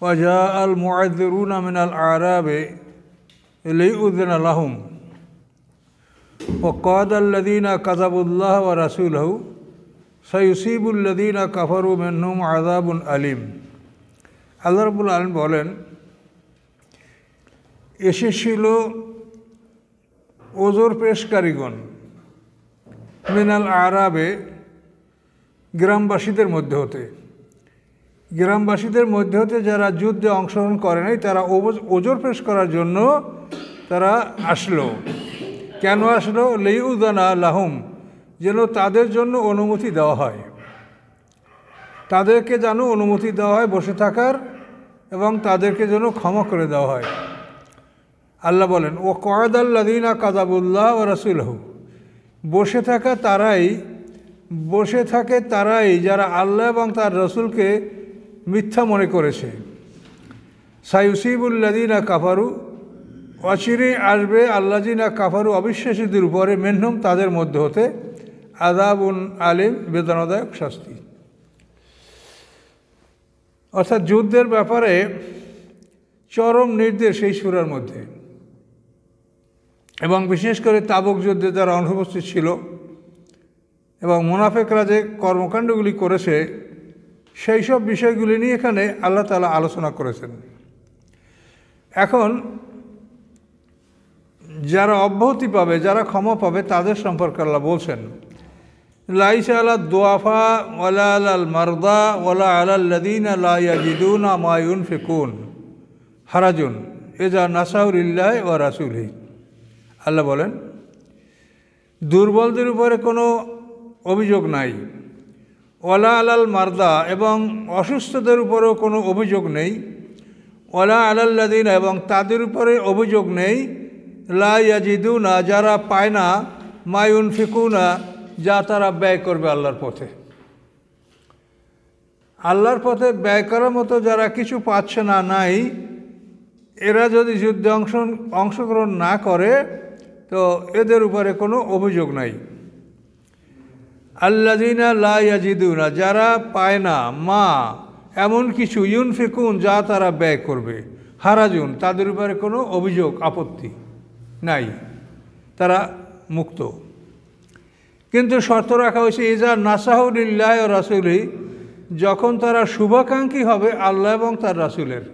وجاء المعذرون من الأعراب ليؤذن لهم وقال الذين كذبوا الله ورسوله سيصيب الذين كفروا منهم عذاب أليم আল্লাহ রাব্বুল আলামিন বলেন এসেছিল ওজর পেশকারীগণ মিনাল আরাবে গ্রামবাসীদের মধ্যে হতে যারা যুদ্ধে অংশগ্রহণ করে নাই তারা ওজর পেশ করার জন্য তারা আসলো। কেন আসলো? লিউযানা লাহুম, যেন তাদের জন্য অনুমতি দেওয়া হয়, তাদেরকে যেন অনুমতি দেওয়া হয় বসে থাকার এবং তাদেরকে যেন ক্ষমা করে দেওয়া হয়। আল্লাহ বলেন ও কয়দাল্লাযীনা কাযাবুল্লাহ ওয়া রাসূলহু, বসে থাকে তারাই যারা আল্লাহ এবং তার রসুলকে মিথ্যা মনে করেছে। সায়ুসিবুল্লাযীনা কাফারু, অচিরেই আসবে আল্লাযীনা কাফারু অবিশ্বাসীদের উপরে, মিনহুম তাদের মধ্যে হতে, আযাবুন আলিম বেদনাদায়ক শাস্তি। অর্থাৎ যুদ্ধের ব্যাপারে চরম নির্দেশ এই সূরার মধ্যে, এবং বিশেষ করে তাবুক যুদ্ধে যারা অনুপস্থিত ছিল এবং মুনাফিকরা যে কর্মকাণ্ডগুলি করেছে সেই সব বিষয়গুলি নিয়ে এখানে আল্লাহ তাআলা আলোচনা করেছেন। এখন যারা অব্যাহতি পাবে, যারা ক্ষমা পাবে তাদের সম্পর্কে আল্লাহ বলছেন লাইসা আলা দুআফা ওয়ালা আলাল মারদা ওয়ালা আলাল্লাযীনা লা ইয়াজিদুনা মা ইউনফিকুন হারাজুন ইযা নাসাউ লিল্লাহি ওয়া রাসূলিহি। আল্লাহ বলেন দুর্বলদের উপরে কোনো অভিযোগ নাই, ওয়ালা আলাল মারদা এবং অসুস্থদের উপরেও কোনো অভিযোগ নেই, ওয়ালা আলাল্লাযীনা এবং তাদের উপরে অভিযোগ নেই, লা ইয়াজিদুনা যারা পায় না, মা ইউনফিকুনা যা তারা ব্যয় করবে আল্লাহর পথে। আল্লাহর পথে ব্যয় করার মতো যারা কিছু পাচ্ছে না, নাই, এরা যদি যুদ্ধে অংশগ্রহণ না করে তো এদের উপরে কোনো অভিযোগ নাই। আল্লাযীনা লা ইয়াজিদুনা যারা পায় না, মা এমন কিছু, ইউনফিকুন যা তারা ব্যয় করবে, হারাজুন তাদের উপরে কোনো অভিযোগ আপত্তি নাই, তারা মুক্ত। কিন্তু শর্ত রাখা হয়েছে ইযা নাসাহু লিল্লাহি ওয়া রাসূলিহি, যখন তারা শুভাকাঙ্ক্ষী হবে আল্লাহ এবং তার রাসূলের।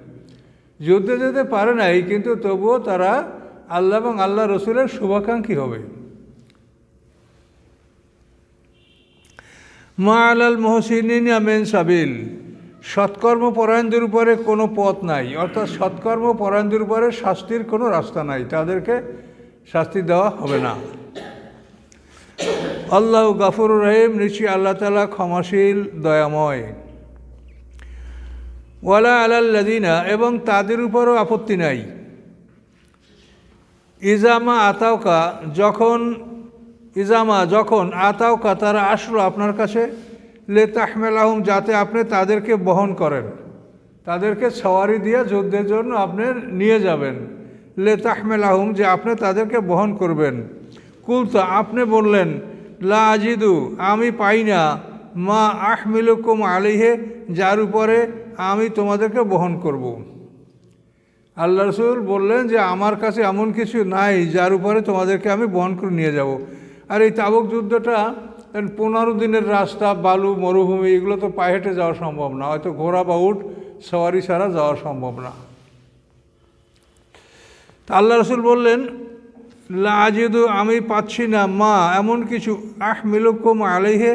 যুদ্ধে যেতে পারে নাই কিন্তু তবুও তারা আল্লাহ এবং আল্লাহ রসুলের শুভাকাঙ্ক্ষী হবে। মা আলাল মুহসিনিনা মিন সাবিল, সৎকর্মপরায়ণদের উপরে কোনো পথ নাই, অর্থাৎ সৎকর্মপরায়ণদের উপরে শাস্তির কোনো রাস্তা নাই, তাদেরকে শাস্তি দেওয়া হবে না। আল্লাহু গাফুরুর রহিম, নিশ্চয়ই আল্লাহ তাআলা ক্ষমাশীল দয়াময়। ওয়ালা আলাল্লাযীনা এবং তাদের উপরও আপত্তি নাই, ইজামা আতাওকা যখন আতাওকা তারা আসলো আপনার কাছে, লে তাহমেলাহুম যাতে আপনি তাদেরকে বহন করেন, তাদেরকে সওয়ারি দিয়ে যুদ্ধের জন্য আপনি নিয়ে যাবেন। লে তাহমেলাহুম যে আপনি তাদেরকে বহন করবেন। কুলতা আপনি বললেন, লা আজিদু আমি পাই না, মা আহমিলুকুম আলাইহি যার উপরে আমি তোমাদেরকে বহন করব। আল্লাহ রসুল বললেন যে আমার কাছে এমন কিছু নাই যার উপরে তোমাদেরকে আমি বহন করে নিয়ে যাব। আর এই তাবুক যুদ্ধটা 15 দিনের রাস্তা, বালু, মরুভূমি, এগুলো তো পায়ে হেঁটে যাওয়া সম্ভব না, হয়তো ঘোড়া বা উট সওয়ারি ছাড়া যাওয়া সম্ভব না। তা আল্লাহ রসুল বললেন লা আজিদু আমি পাচ্ছি না, মা এমন কিছু, আহমিলুকুম আলাইহি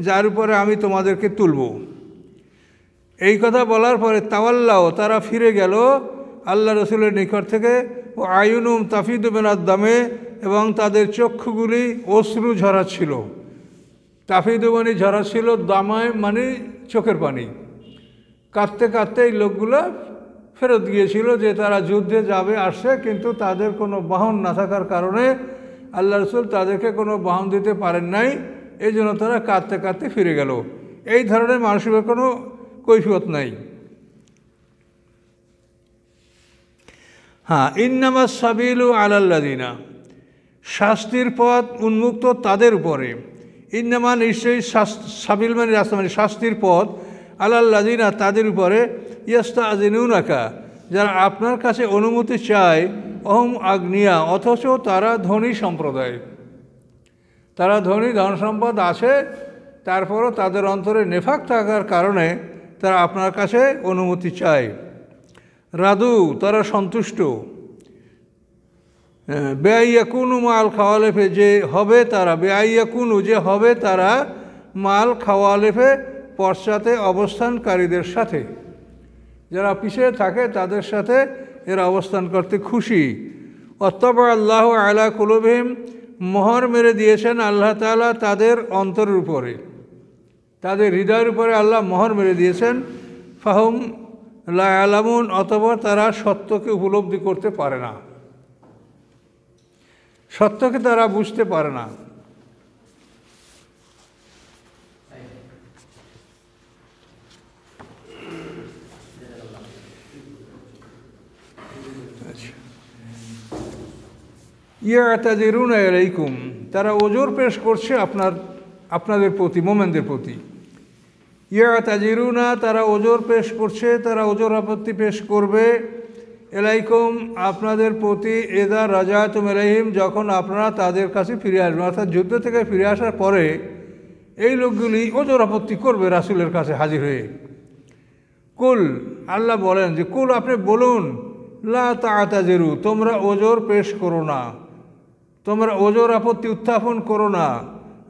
যার উপরে আমি তোমাদেরকে তুলব। এই কথা বলার পরে তাওয়াল্লাও তারা ফিরে গেল আল্লাহ রসুলের নিকট থেকে, ও আয়ুনুম তাফিদু মিনাদ দামে এবং তাদের চক্ষুগুলি অশ্রু ঝরাচ্ছিল। তাফিদু মানে ঝরাচ্ছিল, দামায় মানে চোখের পানি। কাঁদতে কাঁদতে এই লোকগুলো ফেরত গিয়েছিল যে তারা যুদ্ধে যাবে আসছে, কিন্তু তাদের কোনো বাহন না থাকার কারণে আল্লাহ রসুল তাদেরকে কোনো বাহন দিতে পারেন নাই, এই জন্য তারা কাঁদতে কাঁদতে ফিরে গেল। এই ধরনের মানুষের কোনো কৈফিয়ত নাই। হ্যাঁ, ইন্নামাস সাবিলু আলাল্লাযিনা, শাস্তির পথ উন্মুক্ত তাদের উপরে। ইন্নামা নিশ্চয়ই, সাবিল মানে রাস্তা, মানে শাস্তির পথ, আলাল্লাযিনা তাদের উপরে, ইয়াস্তাযিনুনাকা, যারা আপনার কাছে অনুমতি চায়, অহম আগ্নিয়া, অথচ তারা ধনী সম্প্রদায়, তারা ধনী, ধন সম্পদ আছে, তারপরও তাদের অন্তরে নেফাক থাকার কারণে তারা আপনার কাছে অনুমতি চায়। রাদু, তারা সন্তুষ্ট। বেআইয়াকুনু মাল খাওয়ালেফে, যে হবে তারা, বেআইয়াকুনু, যে হবে তারা, মাল খাওয়ালেফে, পশ্চাতে অবস্থানকারীদের সাথে, যারা পিছিয়ে থাকে তাদের সাথে এরা অবস্থান করতে খুশি। অত্তাবা আল্লাহ আলা কুলুবিহিম, মোহর মেরে দিয়েছেন আল্লাহ তাআলা তাদের অন্তরের উপরে, তাদের হৃদয়ের উপরে আল্লাহ মোহর মেরে দিয়েছেন। ফাহুম লা ইয়ালামুন, অতঃপর তারা সত্যকে উপলব্ধি করতে পারে না, সত্যকে তারা বুঝতে পারে না। ইয়াতাযিরুনা ইলাইকুম, তারা ওজর পেশ করছে আপনাদের প্রতি, মোমেনদের প্রতি। ইয়াতাযিরুনা, তারা ওজর পেশ করছে, তারা ওজর আপত্তি পেশ করবে। ইলাইকুম, আপনাদের প্রতি। এদা রাজাতুম ইলাইহিম, যখন আপনারা তাদের কাছে ফিরে আসবেন, অর্থাৎ যুদ্ধ থেকে ফিরে আসার পরে এই লোকগুলি ওজর আপত্তি করবে রাসূলের কাছে হাজির হয়ে। কুল, আল্লাহ বলেন যে কুল, আপনি বলুন, লা তা'তাযিরু, তোমরা ওজর পেশ করো না, তোমরা ওজর আপত্তি উত্থাপন করো না।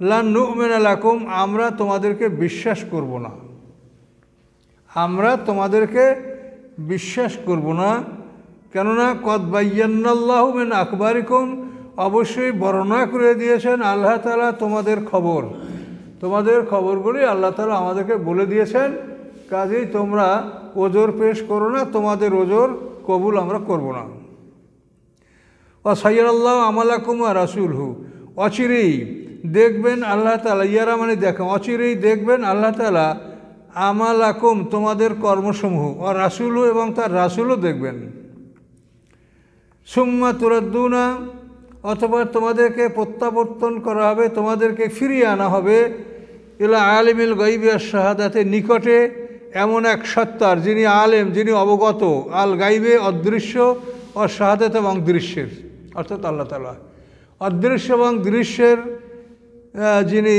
লান নু'মিনা লাকুম, আমরা তোমাদেরকে বিশ্বাস করব না, আমরা তোমাদেরকে বিশ্বাস করব না। কেননা কদ বায়্যানাল্লাহু মিন আখবারিকুম, অবশ্যই বর্ণনা করে দিয়েছেন আল্লাহ তাআলা তোমাদের খবর, তোমাদের খবরগুলি আল্লাহ তাআলা আমাদেরকে বলে দিয়েছেন। কাজেই তোমরা ওজর পেশ করো না, তোমাদের ওজর কবুল আমরা করব না। ওয়াসাইয়ারাল্লাহু আমালাকুম ওয়া রাসূলহু, অচিরেই দেখবেন আল্লাহ তাআলা, ইয়ারা মানে দেখা, অচিরেই দেখবেন আল্লাহ তাআলা আমালাকুম, তোমাদের কর্মসমূহ, ও রাসূলহু, এবং তার রাসূলও দেখবেন। সুম্মা তুরাদ্দুনা, অথবা তোমাদেরকে প্রত্যাবর্তন করা হবে, তোমাদেরকে ফিরিয়ে আনা হবে, ইলা আলিমিল গায়বি ওয়াশ শাহাদাতে, নিকটে এমন এক সত্তার, যিনি আলেম, যিনি অবগত, আল গাইবে, অদৃশ্য, ও শাহাদাত, এবং দৃশ্যের, অর্থাৎ আল্লাহ তাআলা অদৃশ্য এবং দৃশ্যের যিনি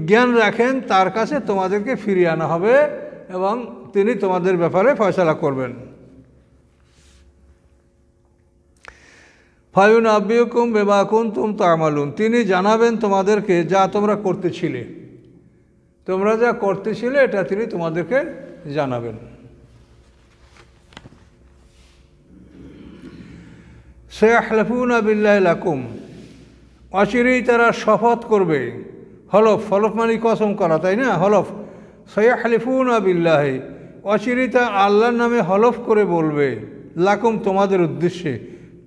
জ্ঞান রাখেন, তার কাছে তোমাদেরকে ফিরিয়ে আনা হবে এবং তিনি তোমাদের ব্যাপারে ফয়সালা করবেন। ফায়ুনাব্বিউকুম বিমা কুনতুম তা'মালুন, তিনি জানাবেন তোমাদেরকে যা তোমরা করতেছিলে, তোমরা যা করতেছিলে এটা তিনি তোমাদেরকে জানাবেন। সায়াহলিফুনা বিল্লাহি লাকুম, অচিরেই তারা শপথ করবে, হলফ, হলফ মানে কসম করা, তাই না, হলফ। সায়াহলিফুনা বিল্লাহি, অচিরেই তা আল্লাহর নামে হলফ করে বলবে, লাকুম, তোমাদের উদ্দেশ্যে,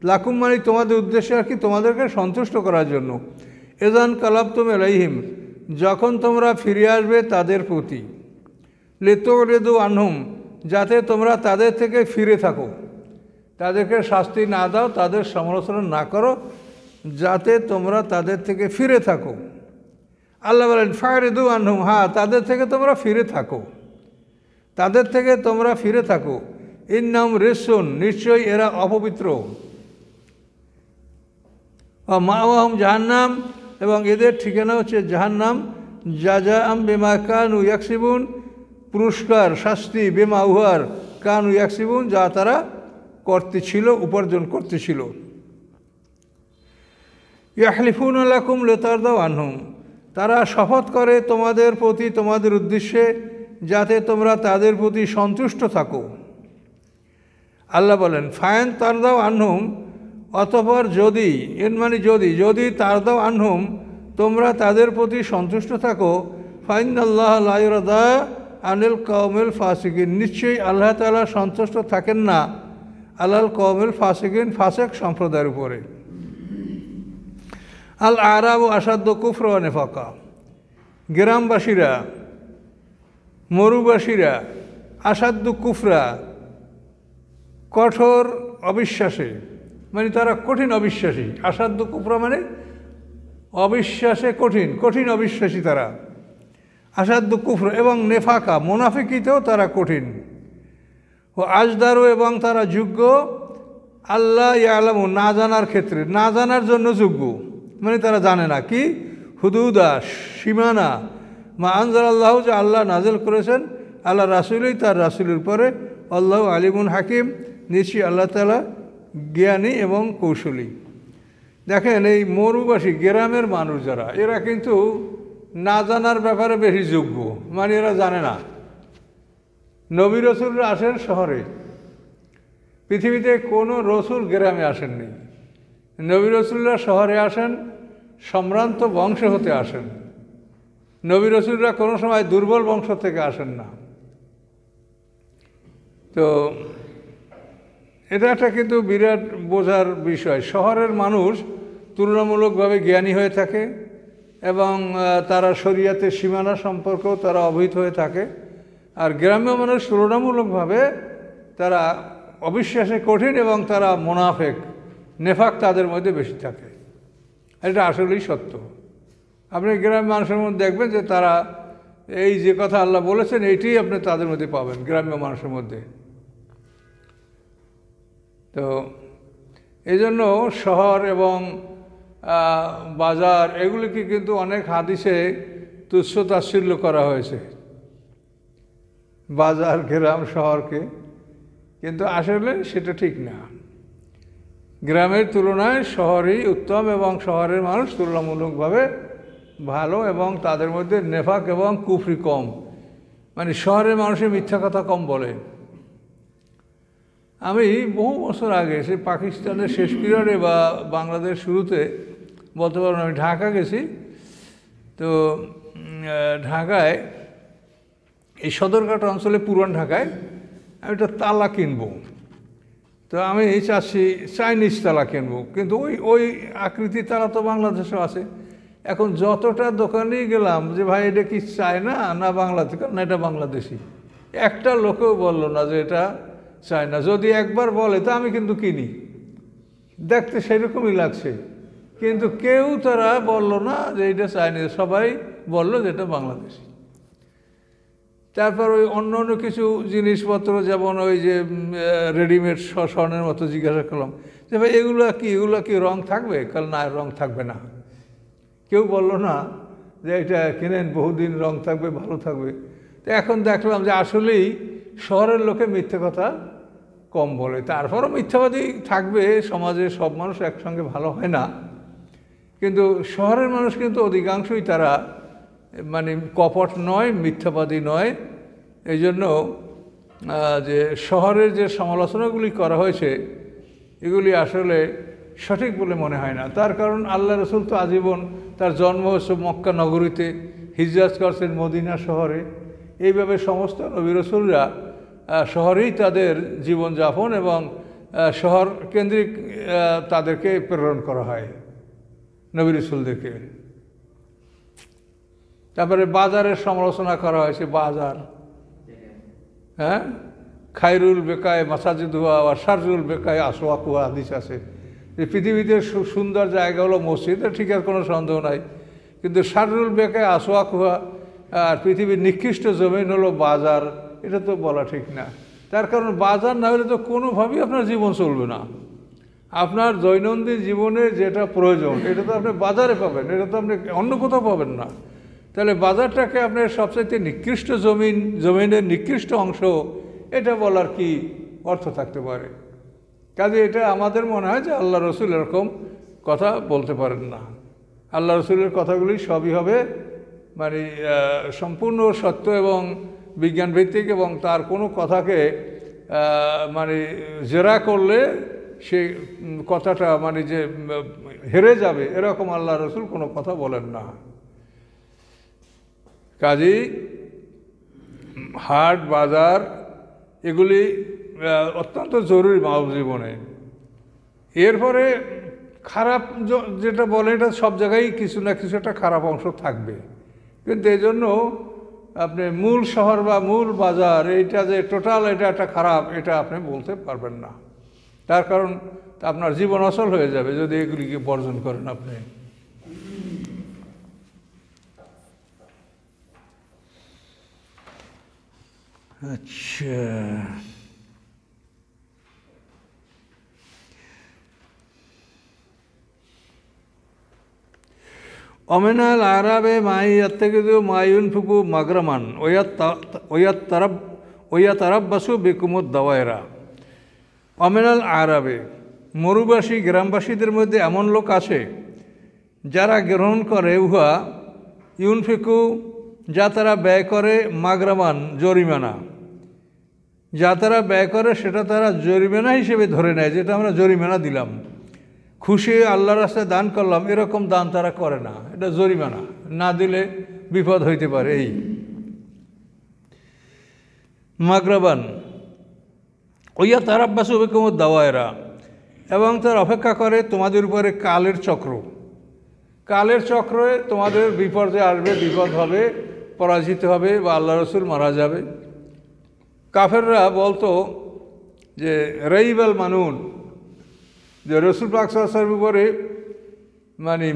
লাকুম মানে তোমাদের উদ্দেশ্যে আর কি, তোমাদেরকে সন্তুষ্ট করার জন্য। এযান কালাবতুম ইলাইহিম, যখন তোমরা ফিরে আসবে তাদের প্রতি। লিতুরিদু আনহুম, যাতে তোমরা তাদের থেকে ফিরে থাকো, তাদেরকে শাস্তি না দাও, তাদের সমালোচনা না করো, যাতে তোমরা তাদের থেকে ফিরে থাকো। আল্লাহ বলেন ফারিদু আনহুম, হ্যাঁ তাদের থেকে তোমরা ফিরে থাকো, তাদের থেকে তোমরা ফিরে থাকো। ইন্নাহুম রিজসুন, নিশ্চয়ই এরা অপবিত্র। মাওয়াহুম জাহান্নাম, এবং এদের ঠিকানা হচ্ছে জাহান্নাম। জাযাআম বিমা কানু ইয়াকসিবুন, পুরস্কার, শাস্তি, বিমা উহার, কানু ইয়াকসিবুন, যা তারা করতেছিল, উপার্জন করতেছিল। ইয়াহলিফুনা লাকুম লিতারদাউ আনহুম, তারা শপথ করে তোমাদের প্রতি, তোমাদের উদ্দেশ্যে, যাতে তোমরা তাদের প্রতি সন্তুষ্ট থাকো। আল্লাহ বলেন ফাইন তারদাউ আনহুম, অতঃপর যদি, এর মানে যদি, যদি তারদাউ আনহুম, তোমরা তাদের প্রতি সন্তুষ্ট থাকো, ফাইনাল্লাহ লা ইয়ারদা আনিল কওমিল ফাসিকিন, নিশ্চয়ই আল্লাহ তাআলা সন্তুষ্ট থাকেন না আলাল কওমিল ফাসিকিন, ফাসেক সম্প্রদায়ের উপরে। আল আরাবু আসাদ্দ কুফর ওয়া নিফাকা, গ্রামবাসীরা, মরুবাসীরা, আসাদ্দ কুফরা, কঠোর অবিশ্বাসে, মানে তারা কঠিন অবিশ্বাসী। আসাদ্দ কুফরা মানে অবিশ্বাসে কঠিন, কঠিন অবিশ্বাসী তারা। আসাদ্দ কুফর, এবং নেফাকা, মুনাফিকিতেও তারা কঠিন। ও আজদারু, এবং তারা যোগ্য আল্লাহ ইয়ালামু, না জানার ক্ষেত্রে, না জানার জন্য যোগ্য, মানে তারা জানে না কি হুদুদা, সীমানা, মা আনজাল আল্লাহ, যে আল্লাহ নাজেল করেছেন আল্লাহ রাসূলই, তার রাসূলের পরে, আল্লাহ আলিমুন হাকিম, নিশ্চয়ই আল্লাহ তাআলা জ্ঞানী এবং কৌশলী। দেখেন এই মরুবাসী গ্রামের মানুষ যারা, এরা কিন্তু না জানার ব্যাপারে বেশি যোগ্য, মানে এরা জানে না। নবী রসুলরা আসেন শহরে, পৃথিবীতে কোনো রসুল গ্রামে আসেননি। নবী রসুলরা শহরে আসেন, সম্ভ্রান্ত বংশ হতে আসেন। নবী রসুলরা কোনো সময় দুর্বল বংশ থেকে আসেন না। তো এটা একটা কিন্তু বিরাট বোঝার বিষয়। শহরের মানুষ তুলনামূলকভাবে জ্ঞানী হয়ে থাকে এবং তারা শরিয়াতের সীমানা সম্পর্কেও তারা অবহিত হয়ে থাকে। আর গ্রাম্য মানুষ তুলনামূলকভাবে তারা অবিশ্বাসে কঠিন এবং তারা মুনাফেক, নেফাক তাদের মধ্যে বেশি থাকে। এটা আসলেই সত্য। আপনি গ্রামের মানুষের মধ্যে দেখবেন যে তারা এই যে কথা আল্লাহ বলেছেন এইটাই আপনি তাদের মধ্যে পাবেন, গ্রাম্য মানুষের মধ্যে। তো এই জন্য শহর এবং বাজার এগুলিকে কিন্তু অনেক হাদিসে তুচ্ছ তাচ্ছিল্য করা হয়েছে, বাজার, গ্রাম, শহরকে, কিন্তু আসলে সেটা ঠিক না। গ্রামের তুলনায় শহরই উত্তম এবং শহরের মানুষ তুলনামূলকভাবে ভালো এবং তাদের মধ্যে নেফাক এবং কুফরি কম, মানে শহরের মানুষের মিথ্যা কথা কম বলে। আমি বহু বছর আগে, সে পাকিস্তানের শেষ পিরিয়ডে বা বাংলাদেশ শুরুতে বলতে পারবো, আমি ঢাকা গেছি। তো ঢাকায় এই সদরঘাট অঞ্চলে, পুরান ঢাকায় আমি একটা তালা কিনবো। তো আমি চাচ্ছি চাইনিজ তালা কিনবো, কিন্তু ওই আকৃতির তালা তো বাংলাদেশেও আছে। এখন যতটা দোকানেই গেলাম যে ভাই এটা কি চায়না না বাংলাদেশ, না এটা বাংলাদেশি, একটা লোকেও বললো না যে এটা চায়না। যদি একবার বলে তা আমি কিন্তু কিনি, দেখতে সেরকমই লাগছে, কিন্তু কেউ তারা বলল না যে এটা চাইনিজ, সবাই বলল যে এটা বাংলাদেশি। তারপর ওই অন্য অন্য কিছু জিনিসপত্র, যেমন ওই যে রেডিমেড স্বর্ণের মতো জিজ্ঞাসা করলাম যে ভাই এগুলো কি রং থাকবে? কাল না, রং থাকবে না। কেউ বলল না যে এটা কিনেন, বহুদিন রং থাকবে, ভালো থাকবে। তো এখন দেখলাম যে আসলেই শহরের লোকে মিথ্যে কথা কম বলে। তারপরও মিথ্যাবাদী থাকবে সমাজে, সব মানুষ একসঙ্গে ভালো হয় না, কিন্তু শহরের মানুষ কিন্তু অধিকাংশই তারা মানে কপট নয়, মিথ্যাবাদী নয়। এই জন্য যে শহরের যে সমালোচনাগুলি করা হয়েছে এগুলি আসলে সঠিক বলে মনে হয় না। তার কারণ আল্লাহ রসুল তো আজীবন, তার জন্ম হচ্ছে মক্কা নগরীতে, হিজরত করছেন মদিনা শহরে। এইভাবে সমস্ত নবী রসুলরা শহরেই তাদের জীবনযাপন এবং শহর কেন্দ্রিক তাদেরকে প্রেরণ করা হয়, নবী রসুলদেরকে। তারপরে বাজারের সমালোচনা করা হয়েছে, বাজার, হ্যাঁ, খায়রুল বেকায় মাসাজিদুহা আর শাররুল বেকায় আসওয়াকুহা হাদিস আছে যে পৃথিবীতে সুন্দর জায়গা হলো মসজিদ, ঠিক আর কোনো সন্দেহ নাই, কিন্তু শাররুল বেকায় আসওয়াকুহা, আর পৃথিবীর নিকৃষ্ট জমিন হলো বাজার, এটা তো বলা ঠিক না। তার কারণ বাজার না হলে তো কোনোভাবেই আপনার জীবন চলবে না। আপনার দৈনন্দিন জীবনে যেটা প্রয়োজন এটা তো আপনি বাজারে পাবেন, এটা তো আপনি অন্য কোথাও পাবেন না। তাহলে বাজারটাকে আপনার সবচাইতে নিকৃষ্ট জমিনের নিকৃষ্ট অংশ, এটা বলার কি অর্থ থাকতে পারে? কাজে এটা আমাদের মনে হয় যে আল্লাহ রসুল এরকম কথা বলতে পারেন না। আল্লাহ রসুলের কথাগুলি সবই হবে মানে সম্পূর্ণ সত্য এবং বিজ্ঞানভিত্তিক, এবং তার কোনো কথাকে মানে জেরা করলে সেই কথাটা মানে যে হেরে যাবে এরকম আল্লাহ রসুল কোনো কথা বলেন না। কাজেই হাট বাজার এগুলি অত্যন্ত জরুরি মানব জীবনে। এরপরে খারাপ যেটা বলে, এটা সব জায়গায় কিছু না কিছু একটা খারাপ অংশ থাকবে, কিন্তু এই জন্য আপনি মূল শহর বা মূল বাজার এইটা যে টোটাল এটা একটা খারাপ, এটা আপনি বলতে পারবেন না। তার কারণ আপনার জীবন অচল হয়ে যাবে যদি এগুলিকে বর্জন করেন আপনি। আচ্ছা, অমেনাল আরাবে মাইয়াত্তাকিযু মায়ুনফিকু মাগরামান ওয়ায়াতারাব্বাসু বিকুমুদ দাওয়ায়রা। অমেনাল আরাবে, মরুবাসী গ্রামবাসীদের মধ্যে এমন লোক আছে যারা গ্রহণ করে উহা ইউনফিকু, যা তারা ব্যয় করে, মাগরামান, জরিমানা, যা তারা ব্যয় করে সেটা তারা জরিমানা হিসেবে ধরে নেয়, যেটা আমরা জরিমানা দিলাম। খুশি আল্লাহর রাস্তায় দান করলাম, এরকম দান তারা করে না, এটা জরিমানা, না দিলে বিপদ হইতে পারে। এই মাগরাবান ওইয়া তারাব্বাসু বিকুম দাওয়ায়রা, এবং তার অপেক্ষা করে তোমাদের উপরে কালের চক্র। কালের চক্রে তোমাদের বিপর্যয় আসবে, বিপদ হবে, পরাজিত হবে বা আল্লাহ রসুল মারা যাবে। কাফেররা বলতো যে রাইবাল মানুন, যে রসুল পাক সাল্লাল্লাহু আলাইহি ওয়াসাল্লামের উপরে মানে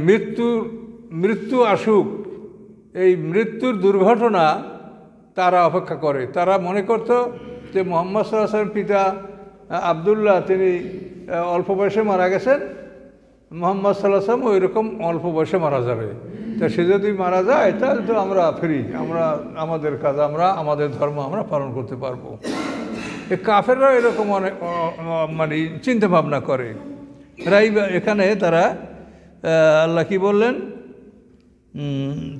মৃত্যু আসুক, এই মৃত্যুর দুর্ঘটনা তারা অপেক্ষা করে। তারা মনে করত যে মুহাম্মদ সাল্লাল্লাহু আলাইহি ওয়াসাল্লামের পিতা আবদুল্লাহ তিনি অল্প বয়সে মারা গেছেন, মুহাম্মদ সাল্লাল্লাহু আলাইহি ওয়াসাল্লাম ওই রকম অল্প বয়সে মারা যাবে। তা সে যদি মারা যায় তাহলে তো আমরা ফ্রি, আমরা আমাদের কাজ, আমরা আমাদের ধর্ম আমরা পালন করতে পারবো। এই কাফেররাও এরকম অনেক মানে চিন্তা ভাবনা করে। এখানে তারা আল্লাহ কি বললেন,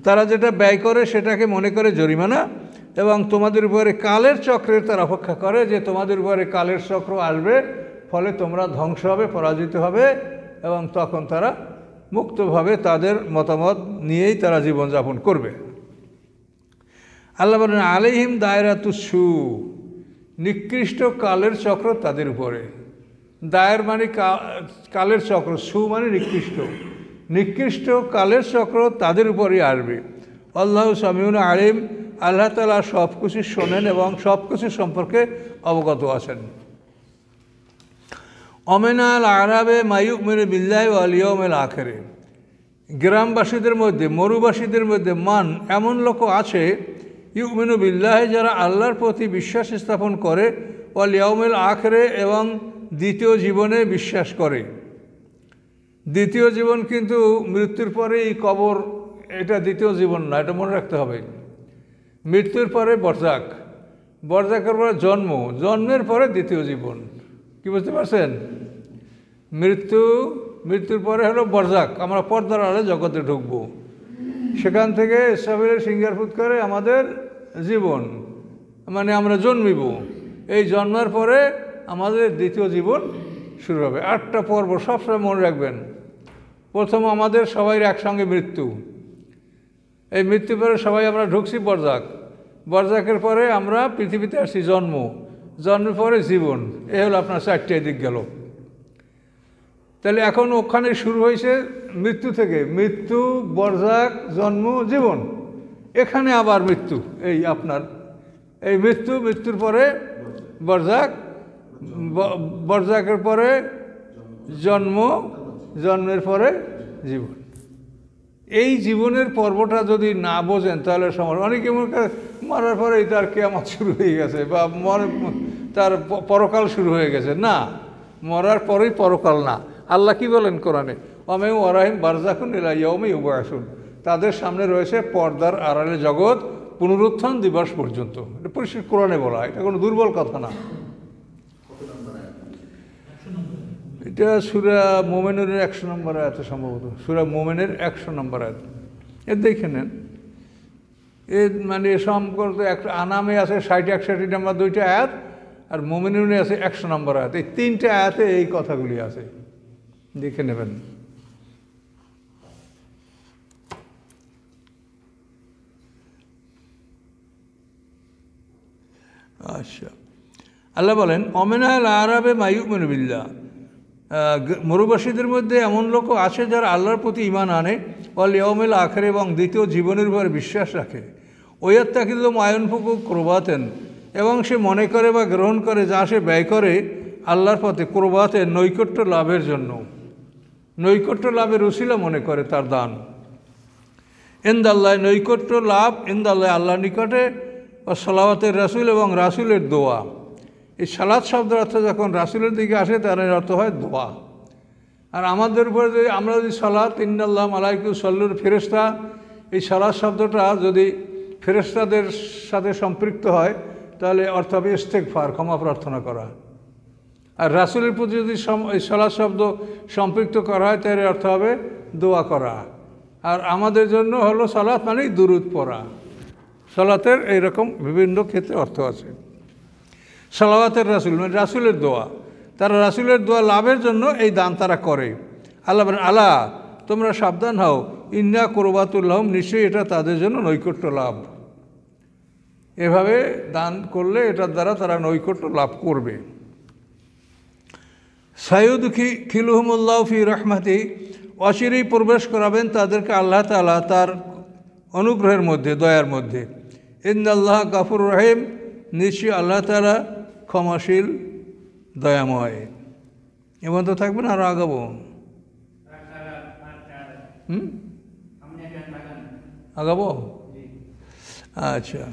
তারা যেটা ব্যয় করে সেটাকে মনে করে জরিমানা, এবং তোমাদের উপরে কালের চক্রের তারা অপেক্ষা করে যে তোমাদের উপরে কালের চক্র আসবে, ফলে তোমরা ধ্বংস হবে, পরাজিত হবে, এবং তখন তারা মুক্তভাবে তাদের মতামত নিয়েই তারা জীবনযাপন করবে। আল্লাহ বলেন আলাইহিম দায়রাতুস সু, নিকৃষ্ট কালের চক্র তাদের উপরে। দায়ের মানে কালের চক্র, সু মানে নিকৃষ্ট, নিকৃষ্ট কালের চক্র তাদের উপরেই আসবে। আল্লাহু সামিউন আলিম, আল্লাহ তাআলা সব কিছু শোনেন এবং সব কিছু সম্পর্কে অবগত আছেন। অমেনাল আরাবে মায়ুমিনু বিল্লাহি ওয়াল ইয়াউমিল আখিরে, গ্রামবাসীদের মধ্যে, মরুবাসীদের মধ্যে মান, এমন লোক আছে ইউমিনু বিল্লাহি, যারা আল্লাহর প্রতি বিশ্বাস স্থাপন করে, ওয়াল ইয়াউমিল আখিরে, এবং দ্বিতীয় জীবনে বিশ্বাস করে। দ্বিতীয় জীবন কিন্তু মৃত্যুর পরে এই কবর, এটা দ্বিতীয় জীবন না, এটা মনে রাখতে হবে। মৃত্যুর পরে বরজাক, বরজাকের পরে জন্ম, জন্মের পরে দ্বিতীয় জীবন। কি বুঝতে পারছেন? মৃত্যুর পরে হলো বরজাক, আমরা পর্দার আড়ালে জগতে ঢুকবো। সেখান থেকে ইসরাফিলের সিঙ্গার ফুৎ করে আমাদের জীবন, মানে আমরা জন্মিব। এই জন্মার পরে আমাদের দ্বিতীয় জীবন শুরু হবে। 8টা পর্ব সবসময় মনে রাখবেন। প্রথম আমাদের সবাই একসঙ্গে মৃত্যু, এই মৃত্যুর পরে সবাই আমরা ঢুকছি বরজাক, বরজাকের পরে আমরা পৃথিবীতে আসছি জন্ম, জন্মের পরে জীবন। এ হলো আপনার 4টে দিক গেল। তাহলে এখন ওখানে শুরু হয়েছে মৃত্যু থেকে, মৃত্যু, বরজাক, জন্ম, জীবন। এখানে আবার মৃত্যু, এই আপনার এই মৃত্যুর পরে বরজাক, বরজাকের পরে জন্ম, জন্মের পরে জীবন। এই জীবনের পর্বটা যদি না বোঝেন তাহলে সমস্যা। অনেকে মনে করে মরার পরেই তার কিয়ামত শুরু হয়ে গেছে বা তার পরকাল শুরু হয়ে গেছে। না, মরার পরেই পরকাল না। আল্লাহ কি বলেন কোরআনে, ওয়ামা ওয়ারাহিম বারজাখুন ইলা ইয়াউমি ইউবআসুন, তাদের সামনে রয়েছে পর্দার আড়ালে জগৎ, পুনরুত্থান দিবস পর্যন্ত। এটা পরিষ্কার কোরআনে বলা, এটা কোনো দুর্বল কথা না। এটা সূরা মুমিনুর 100 নম্বর আয়াত, সম্ভবত সূরা মুমিনের 100 নম্বর আয়াত। এর দেখে নেন, এর মানে সম্পর্কে একটা আনামে আছে 60-61 নম্বর 2টা আয়াত, আর মুমিনুরে আছে 100 নম্বর আয়াত। এই 3টে আয়াতে এই কথাগুলি আছে, দেখে নেবেন। আচ্ছা, আল্লাহ বলেন অমিনাল আরাবে মায়ুমিনু বিল্লাহ, মরুবাসীদের মধ্যে এমন লোক আছে যারা আল্লাহর প্রতি ঈমান আনে, ওয়াল ইয়াউমিল আখির, এবং দ্বিতীয় জীবনের উপর বিশ্বাস রাখে। ওয়াত্তাখিযু মা ইউনফিকু কুরবাতান, এবং সে মনে করে বা গ্রহণ করে যা সে ব্যয় করে আল্লাহর পথে, কুরবাতের নৈকট্য লাভের জন্য, নৈকট্য লাভের উসিলা মনে করে তার দান। ইনদাল্লাহ, নৈকট্য লাভ ইনদাল্লাহ, আল্লাহর নিকটে, ও সালাওয়াতের রাসূল, এবং রাসূলের দোয়া। এই সালাত শব্দের অর্থ যখন রাসূলের দিকে আসে তার অর্থ হয় দোয়া। আর আমাদের উপরে যদি আমরা যদি সালাত ইন্নাল্লাহ মালাইকু সাল্লুর ফেরেশতা, এই সালাত শব্দটা যদি ফেরেশতাদের সাথে সম্পৃক্ত হয় তাহলে অর্থ হবে ইস্তেগফার, ক্ষমা প্রার্থনা করা। আর রাসূলের প্রতি যদি এই সালাত শব্দ সম্পৃক্ত করা হয় তাহলে অর্থ হবে দোয়া করা। আর আমাদের জন্য হলো সালাত মানেই দুরূদ পড়া। সালাতের এইরকম বিভিন্ন ক্ষেত্রে অর্থ আছে। সালাওয়াতের রাসূল মানে রাসূলের দোয়া, তারা রাসূলের দোয়া লাভের জন্য এই দান তারা করে। আল্লাহ বলেন, আলা তোমরা সাবধান হও, ইন্না কুরবাতুল্লাহম, নিশ্চয়ই এটা তাদের জন্য নৈকট্য লাভ। এভাবে দান করলে এটার দ্বারা তারা নৈকট্য লাভ করবে। সাইয়্যিদুখি খিলুহুমুল্লাহ ফি রাহমাতি, অচিরেই প্রবেশ করাবেন তাদেরকে আল্লাহ তাআলা তার অনুগ্রহের মধ্যে, দয়ার মধ্যে। ইন্নাল্লাহ গাফুর রহিম, নিশ্চয়ই আল্লাহ তাআলা ক্ষমাশীল দয়াময়। এমন তো থাকবে না, আরও আগাবো? আগাবো? আচ্ছা।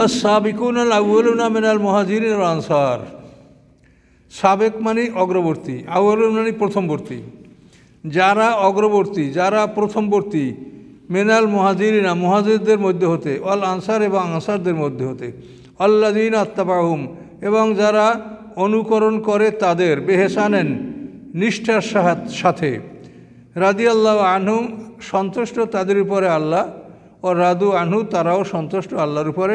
আস-সাবিকুনাল আউয়ালুনা মিনাল মুহাজিরিন ওয়াল আনসার, সাবেক মানে অগ্রবর্তী, আউয়ালুন মানে প্রথমবর্তী। যারা অগ্রবর্তী, যারা প্রথমবর্তী, মিনাল মুহাজিরিনা মুহাজিরদের মধ্যে হতে, ওয়াল আনসার এবং আনসারদের মধ্যে হতে, আল্লাযীনা আত্তাবাহুম এবং যারা অনুকরণ করে তাদের, বেহেসানেন নিষ্ঠার সাথে, রাদিয়াল্লাহু আনহুম সন্তুষ্ট তাদের উপরে আল্লাহ, ও রাদু আনহু তারাও সন্তুষ্ট আল্লাহর উপরে,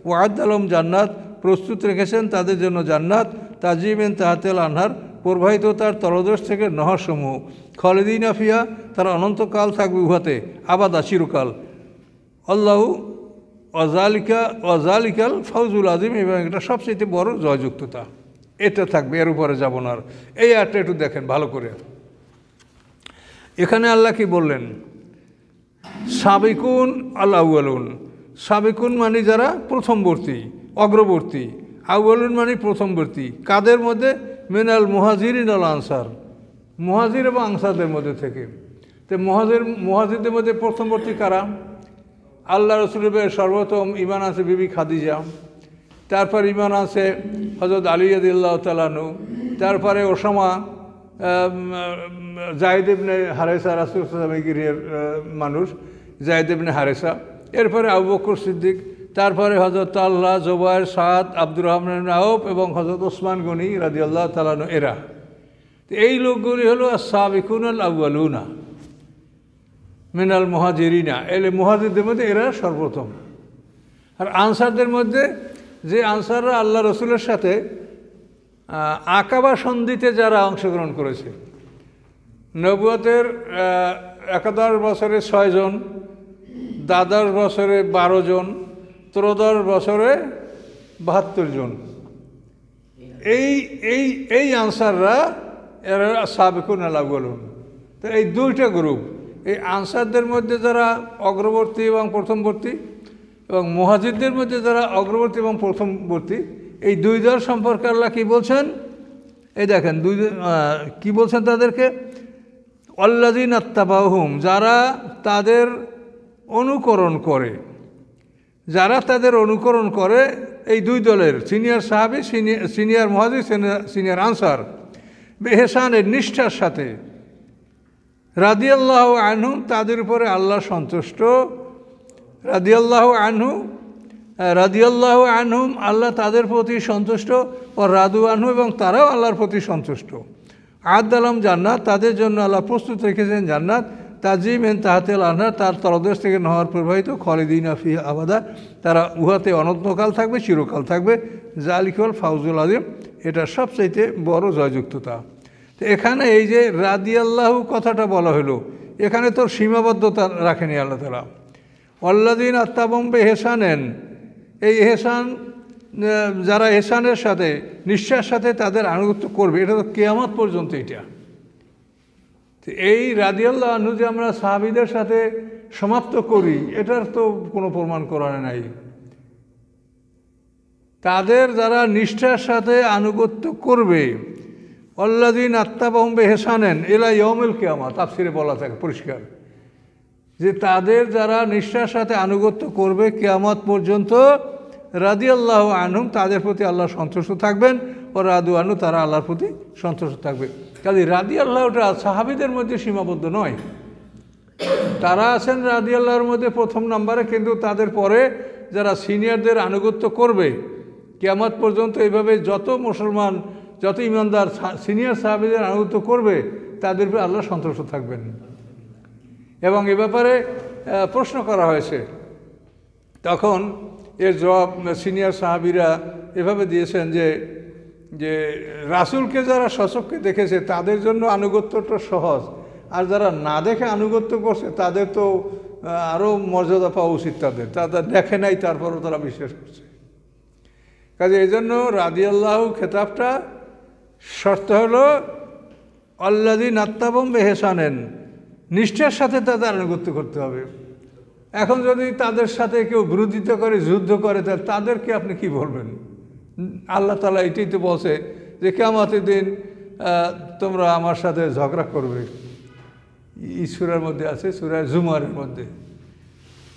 ওয়া'আদ্দা লাহুম জান্নাত প্রস্তুত রেখেছেন তাদের জন্য জান্নাত, তাজরি মিন তাহতিহাল আনহার প্রবাহিত তার তলদেশ থেকে নহরসমূহ, খালিদিনা ফিহা তারা অনন্তকাল থাকবে উহাতে, আবাদা চিরকাল। আল্লাহু ওয়াজালিকাল ফাউজুল আযীম, এবং এটা সবচেয়ে বড় জয়যুক্ততা। এটা থাকবে, এর উপরে যাব না। আর এই আয়াতটা একটু দেখেন ভালো করে। এখানে আল্লাহ কি বললেন? সাবিকুন আল আউয়ালুন, সাবিকুন মানে যারা প্রথমবর্তী, অগ্রবর্তী, আউয়ালুন মানে প্রথমবর্তী। কাদের মধ্যে? মিনাল মুহাজিরিন ওয়াল আনসার, মুহাজির এবং আনসারদের মধ্যে থেকে। তো মুহাজিরদের মধ্যে প্রথমবর্তী কারা? আল্লাহ রসুলের সর্বপ্রথম ঈমান আছে বিবি খাদিজা, তারপর ঈমান আছে হযরত আলী রাদিয়াল্লাহু তাআলা আনহু, তারপরে ওসামা, যায়েদ ইবনে হারেসা, রাসূল সাল্লাল্লাহু আলাইহি ওয়াসাল্লামের মানুষ যায়েদ ইবনে হারেসা, এরপরে আবু বকর সিদ্দিক, তারপরে হযরত আল্লাহ, জুবায়ের, সাদ, আব্দুর রহমান ইবনে আওফ এবং হযরত ওসমান গনি রাদিয়াল্লাহু তাআলা আনহু। এরা এই লোকগুলি হলো আস-সাবিকুনাল আউয়ালুনা মিনাল মুহাজিরিনা, এলে মুহাজিরদের মধ্যে এরা সর্বপ্রথম। আর আনসারদের মধ্যে যে আনসাররা আল্লাহ রসুলের সাথে আকাবা সন্ধিতে যারা অংশগ্রহণ করেছে, নবুয়তের 11 বছরে 6 জন, 12 বছরে 12 জন, 13 বছরে 72 জন, এই আনসাররা এরা সাবিকুনাল আউয়ালুন। তো এই দুইটা গ্রুপ, এই আনসারদের মধ্যে যারা অগ্রবর্তী এবং প্রথমবর্তী, এবং মুহাজিরদের মধ্যে যারা অগ্রবর্তী এবং প্রথমবর্তী, এই দুই দল সম্পর্কে আল্লাহ কী বলছেন? এই দেখেন কী বলছেন তাদেরকে? আল্লাযীনা আত্তাবাহুম, যারা তাদের অনুকরণ করে, যারা তাদের অনুকরণ করে এই দুই দলের, সিনিয়র সাহাবী, সিনিয়র মুহাজির, সিনিয়র আনসার, বেহেসানের নিষ্ঠার সাথে, রাদিয়াল্লাহু আনহু তাদের উপরে আল্লাহ সন্তুষ্ট, রাদিয়াল্লাহু আনহুম আল্লাহ তাদের প্রতি সন্তুষ্ট, ও রাদু আনহু এবং তারাও আল্লাহর প্রতি সন্তুষ্ট। আ'আদ্দা জান্নাত তাদের জন্য আল্লাহ প্রস্তুত রেখেছেন জান্নাত, তাজরি মিন তাহতিহাল আনহার তার তলদেশ থেকে নহর প্রবাহিত, খালিদিনা ফিহা আবাদা তারা উহাতে অনন্তকাল থাকবে, চিরকাল থাকবে। যালিকাল ফাউজুল আযীম, এটা সবচাইতে বড় জয়যুক্ততা। তো এখানে এই যে রাদিয়াল্লাহু কথাটা বলা হলো, এখানে তো সীমাবদ্ধতা রাখেনি আল্লাহ তাআলা। আল্লাযীনা আত্তাবাহুম বিইহসানিন, এই এহসান যারা এহসানের সাথে, নিষ্ঠার সাথে তাদের আনুগত্য করবে, এটা তো কিয়ামত পর্যন্ত। এটা তো এই রাদিয়াল্লাহু আনহু যে আমরা সাহাবীদের সাথে সমাপ্ত করি, এটার তো কোনো প্রমাণ কোরআনে নাই। তাদের যারা নিষ্ঠার সাথে আনুগত্য করবে, আল্লাযীনা আত্তাবাহুম বিইহসানিন ইলা ইয়াউমিল কিয়ামা, তাফসীরে বলা থাকে পরিষ্কার যে তাদের যারা নিষ্ঠার সাথে আনুগত্য করবে কিয়ামত পর্যন্ত, রাদিয়াল্লাহু আনহুম, তাদের প্রতি আল্লাহ সন্তুষ্ট থাকবেন, ও রাদু আনহু, তারা আল্লাহর প্রতি সন্তুষ্ট থাকবে। কাজে রাদিয়াল্লাহুটা সাহাবীদের মধ্যে সীমাবদ্ধ নয়, তারা আছেন রাদিয়াল্লাহর মধ্যে প্রথম নম্বরে, কিন্তু তাদের পরে যারা সিনিয়রদের আনুগত্য করবে কিয়ামত পর্যন্ত, এইভাবে যত মুসলমান, যত ইমানদার সিনিয়র সাহাবীদের আনুগত্য করবে তাদের উপরে আল্লাহ সন্তুষ্ট থাকবেন। এবং এ ব্যাপারে প্রশ্ন করা হয়েছে, তখন এর জবাব সিনিয়র সাহাবীরা এভাবে দিয়েছেন যে রাসূলকে যারা সচক্ষে দেখেছে তাদের জন্য আনুগত্যটা সহজ, আর যারা না দেখে আনুগত্য করছে তাদের তো আরও মর্যাদা পাওয়া উচিত, তাদের দেখে নাই তারপরও তারা বিশ্বাস করছে। কাজে এই জন্য রাদিয়াল্লাহু খেতাবটা শর্ত হলো আল্লাযীনা আত্তাবাউ বিইহসানিন, নিষ্ঠার সাথে তাদের আনুগত্য করতে হবে। এখন যদি তাদের সাথে কেউ বিরোধিতা করে, যুদ্ধ করে, তাহলে তাদেরকে আপনি কি বলবেন? আল্লাহ তাআলা এটাই তো বলছে যে কিয়ামতের দিন তোমরা আমার সাথে ঝগড়া করবে। এই সূরার মধ্যে আছে, সূরা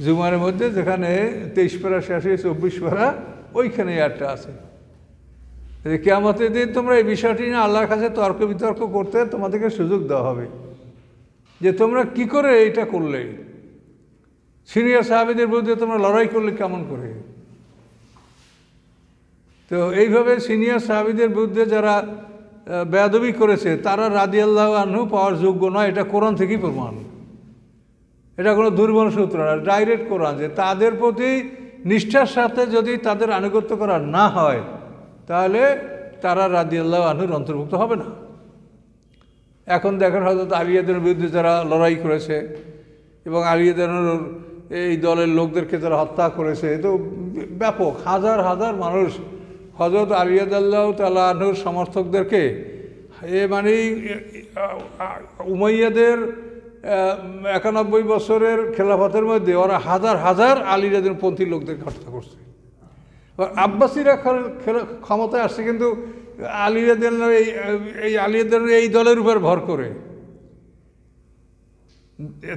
জুমারের মধ্যে যেখানে 23 পারা শেষে 24 পারা, ওইখানে একটা আছে যে কিয়ামতের দিন তোমরা এই বিষয়টি নিয়ে আল্লাহর কাছে তর্ক বিতর্ক করতে তোমাদেরকে সুযোগ দেওয়া হবে যে তোমরা কি করে এটা করলে, সিনিয়র সাহাবীদের বিরুদ্ধে তোমরা লড়াই করলে কেমন করে। তো এইভাবে সিনিয়র সাহাবীদের বিরুদ্ধে যারা বেয়াদবি করেছে তারা রাদিয়াল্লাহু আনহু পাওয়ার যোগ্য নয়, এটা কোরআন থেকেই প্রমাণ, এটা কোনো দুর্বল সূত্র না, ডাইরেক্ট কোরআন, যে তাদের প্রতি নিষ্ঠার সাথে যদি তাদের আনুগত্য করা না হয় তাহলে তারা রাদিয়াল্লাহু আনহুর অন্তর্ভুক্ত হবে না। এখন দেখেন হযরত আলী রাদিয়াল্লাহুর বিরুদ্ধে যারা লড়াই করেছে এবং আলী রাদিয়াল্লাহুর এই দলের লোকদেরকে যারা হত্যা করেছে, তো ব্যাপক হাজার হাজার মানুষ হযরত আলী রাদিয়াল্লাহু তাআলা আনহুর সমর্থকদেরকে মানে উমাইয়াদের 91 বছরের খেলাফতের মধ্যে ওরা হাজার হাজার আলী রাদিয়াল্লাহু পন্থী লোকদেরকে হত্যা করছে। আব্বাসীরা ক্ষমতায় আসছে কিন্তু আলী রাদিয়াল্লাহু এই আলী রাদিয়াল্লাহু এই দলের উপর ভর করে,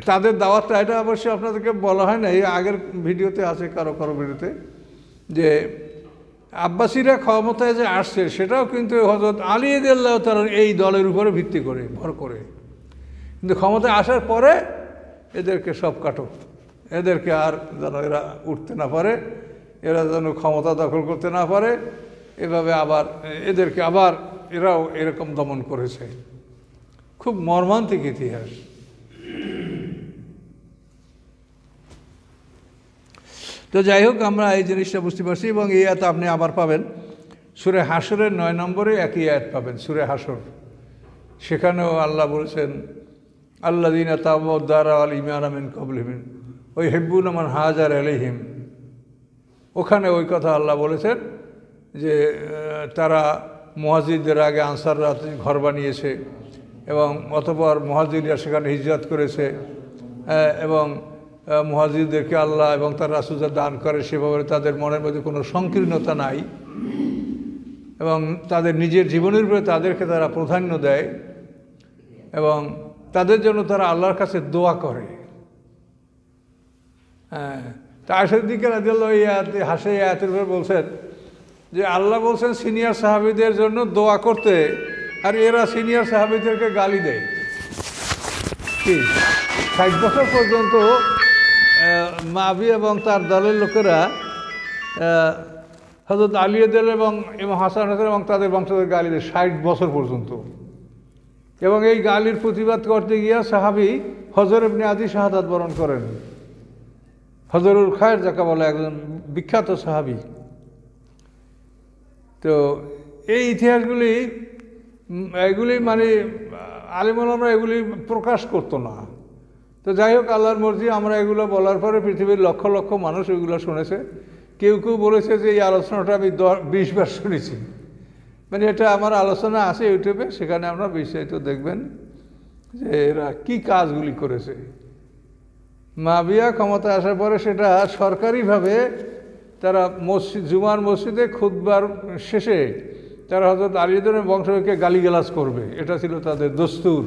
তাদের দাওয়াতটা, এটা অবশ্যই আপনাদেরকে বলা হয় না, এই আগের ভিডিওতে আছে, কারো ভিডিওতে, যে আব্বাসীরা ক্ষমতায় যে আসছে সেটাও কিন্তু হযরত আলী রাদিয়াল্লাহু তাআলা এই দলের উপরে ভিত্তি করে, ভর করে। কিন্তু ক্ষমতায় আসার পরে এদেরকে সব কাটো, এদেরকে আর যেন এরা উঠতে না পারে, এরা যেন ক্ষমতা দখল করতে না পারে, এভাবে আবার এদেরকে আবার এরাও এরকম দমন করেছে। খুব মর্মান্তিক ইতিহাস। তো যাই হোক, আমরা এই জিনিসটা বুঝতে পারছি, এবং এই আয়াত আপনি আবার পাবেন সূরা হাশরের 9 নম্বরে একই আয়াত পাবেন, সূরা হাশর। সেখানেও আল্লাহ বলেছেন আল্লাযীনা তাবাউদ দারা ওয়াল ঈমানা মিন ক্বাবলিহিম ওয়া ইউহিব্বুনা মান হাজারা ইলাইহিম, ওখানে ওই কথা আল্লাহ বলেছেন যে তারা মুহাজিরদের আগে আনসাররা ঘর বানিয়েছে এবং অতঃপর মুহাজিররা সেখানে হিজরত করেছে, এবং মুহাজিরদেরকে আল্লাহ এবং তার রাসূল দান করে, সেভাবে তাদের মনের মধ্যে কোনো সংকীর্ণতা নাই, এবং তাদের নিজের জীবনের উপরে তাদেরকে তারা প্রাধান্য দেয়, এবং তাদের জন্য তারা আল্লাহর কাছে দোয়া করে। তা আয়েশা রাদিয়াল্লাহু হাসে আয়াতের উপরে বলছেন যে আল্লাহ বলছেন সিনিয়র সাহাবীদের জন্য দোয়া করতে, আর এরা সিনিয়র সাহাবীদেরকে গালি দেয়। কি 60 বছর পর্যন্ত মুআবিয়া এবং তার দলের লোকেরা হযরত আলী রাদিয়াল্লাহু এবং ইমাম হাসান এবং তাদের বংশধর গালি দেয় 60 বছর পর্যন্ত। এবং এই গালির প্রতিবাদ করতে গিয়া সাহাবী হজর ইবনে আদি শাহাদাত বরণ করেন। হজরুল খায়ের যাকে বলে, একজন বিখ্যাত সাহাবী। তো এই ইতিহাসগুলি এগুলি মানে আলেম ওলামারা এগুলি প্রকাশ করতো না। তো যাই হোক, আল্লাহর মর্জি, আমরা এগুলো বলার পরে পৃথিবীর লক্ষ লক্ষ মানুষ এগুলো শুনেছে। কেউ কেউ বলেছে যে এই আলোচনাটা আমি 20 বার শুনেছি। মানে এটা আমার আলোচনা আছে ইউটিউবে, সেখানে আপনারা বিস্তারিত দেখবেন যে এরা কী কাজগুলি করেছে। মুআবিয়া ক্ষমতা আসার পরে সেটা সরকারিভাবে তারা জুমার মসজিদে খুতবার শেষে তারা হযরত আলী রাদিয়াল্লাহু বংশকে গালিগালাজ করবে, এটা ছিল তাদের দস্তুর।